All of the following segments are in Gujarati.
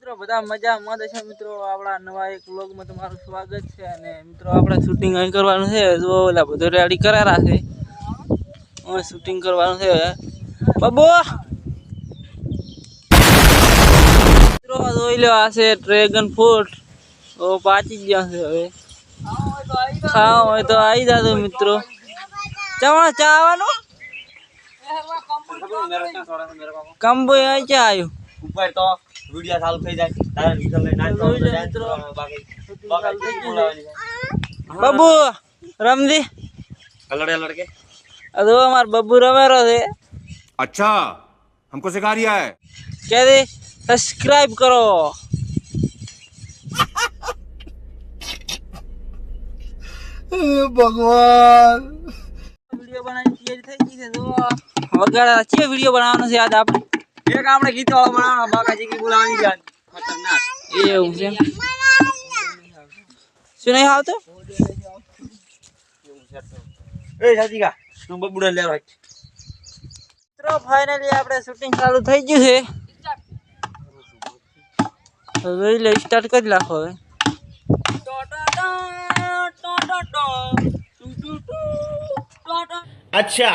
મિત્રો બધા મજામાં છે મિત્રો આપણા નવા એક વ્લોગમાં તમારું સ્વાગત છે અને મિત્રો આપણે શૂટિંગ અહીં કરવાનું છે જો ઓલા બધું રેડી કરારા છે હવે શૂટિંગ કરવાનું છે બાબુ મિત્રો જોઈ લો આ છે ડ્રેગન ફ્રૂટ ઓ પાચી ગયા છે હવે ખાવા હોય તો આવી જાજો મિત્રો ચા આવવાનું કંબો અહીં ક્યાં આવ્યું ऊपर तो वीडियो चालू થઈ જાય તારા નીકળ લઈ નાચ મિત્રો બાબુ રમજી લડે લડકે અદો અમાર બબ્બુ રમેરો છે अच्छा हमको सिखा रिया है કહે દે સબસ્ક્રાઇબ કરો ભગવાન વિડિયો બનાવી તૈયારી થઈ ગઈ છે જો વગાડા છે વિડિયો બનાવવાનો છે આજ આપણે એક આપણે ગીત વાળો બનાવવાનો બાકાજી કી બોલાવાની છે ખતરનાક એવું છે શું નહીં આવતો એ સાજીકા તું બબુડા લેવા મિત્રો ફાઇનલી આપણે શૂટિંગ ચાલુ થઈ ગયું છે હવે લે સ્ટાર્ટ કરી નાખો હવે अच्छा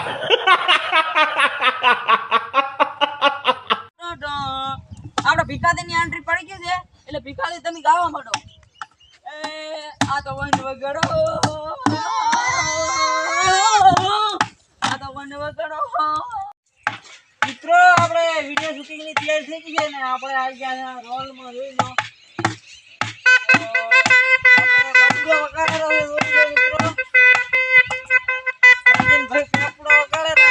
આપણે ભીખાદી ની એન્ટ્રી પડી ગઈ છે એટલે ભીખાદી તમે ગાવા માંડો એ આ તો વન વગડો આ તો વન વગડો મિત્રો આપણે વિડિયો શૂટિંગ ની તૈયારી થઈ ગઈ છે ને આપણે આવી ગયા રોલ માં જોઈ લો આપણે વગાડો મિત્રો ભાઈ કપડો વગાડે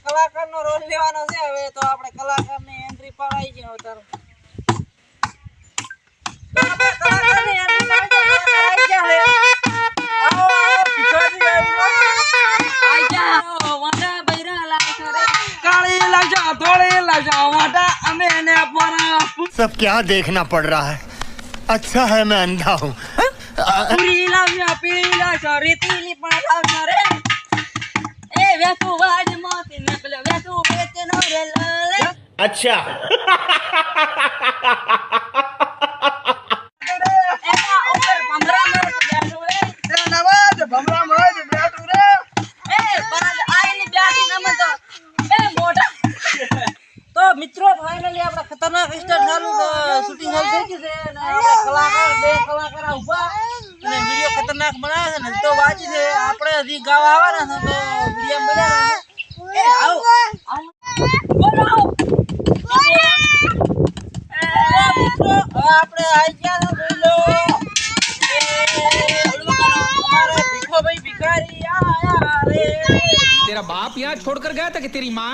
કલાકારનો રોલ લેવાનો છે હવે તો આપણે કલાકારની એન્ટ્રી પડાઈ છે અવતાર તો આપણે કલાકારની એન્ટ્રી પડાઈ ગયા છે આવો ભીખાજી આઈ જા વાડા બૈરા લાગે રે કાળી લાજા ધોળી લાજા વાડા અમે એને પર सब क्या देखना पड़ रहा है अच्छा है मैं अंधा हूँ પૂરી લાવ્યા પીળી લાજા રેતીલી પણ લાવજો રે એ વેતું વાજ મોતી નકલે વેતું વેચનો રે લાલે अच्छा એના ઉપર ભમરા મર બેઠો રે નવાજ ભમરા મજ બેઠું રે એ બરાબર આઈની બેઠી નમ તો એ મોઢા તો મિત્રો ફાઇનલી આપણે ખતરનાક સ્ટાર ચાલુ શૂટિંગ ચાલુ થઈ ગઈ છે અને આપણે કલાકાર બે કલાકાર ઊભા અને વિડિયો ખતરનાક બનાવે છે ને તો બાકી છે આપણે હજી ગાવા આવવાના છે તો વિડિયો બનાવવાના એ આવો બોલો આવો મિત્રો આપણે આઈ ગયા તો જોઈ લો એ અમારે ભીખો ભાઈ ભિખારી આયા રે तेरा बाप यहाँ छोड़कर गया था कि तेरी माँ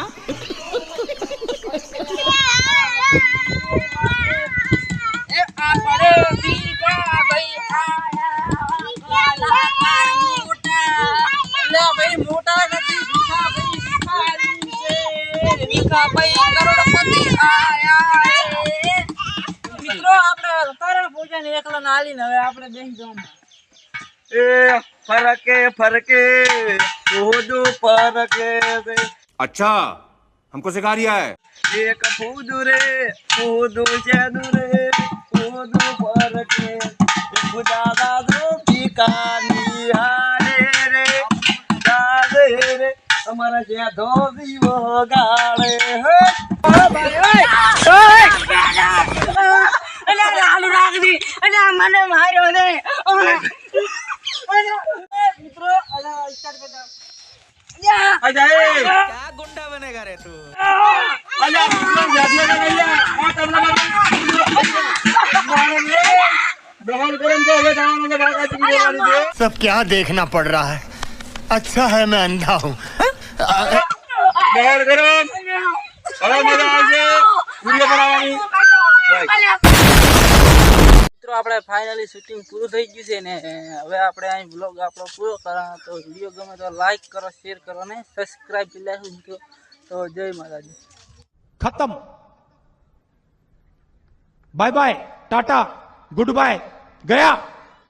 એ આપણે ભીખા ભાઈ આયા કલાકાર મોટા લે ભાઈ મોટા નથી ભીખા ભાઈ ભિખારી છે ભીખા ભાઈ કરોડપતિ આયા મિત્રો આપણે કરણ પૂજન એકલા નાલીને હવે આપણે બેસી જવાનું એ ફરકે ફૂદુ ફરકે अच्छा हमको सिखा रिया है એક ફૂદુ રે ફૂદુ જેદુ રે ફૂદુ ફરકે ખુદા દાદો પીકાની હારે રે દાદે રે અમારા જે ધોબી વગાડે હે અલે આલુ રાખ દી અલે મને માર્યો ને મિત્રો અલે સ્ટાર્ટ કર અજય क्या गुंडा बनेगा रे तू અલ્યા વિડિયો જાદિયા કરાયા આ તમને મારે દહન કરમ તો હવે જવાનું છે બાકાજી કી દેવાની છે सब क्या देखना पड़ रहा है अच्छा है मैं अंधा हूँ દહન કરમ હવે મજા આવશે વિડિયો બનાવવાની મિત્રો આપણે ફાઇનલી શૂટિંગ પૂરું થઈ ગયું છે ને હવે આપણે અહીં બ્લોગ આપણો પૂરો કરવાનો તો વિડીયો ગમે તો લાઈક કરો શેર કરો ને સબસ્ક્રાઇબ કરી લેજો મિત્રો તો જય માતાજી खत्म bye bye tata good bye गया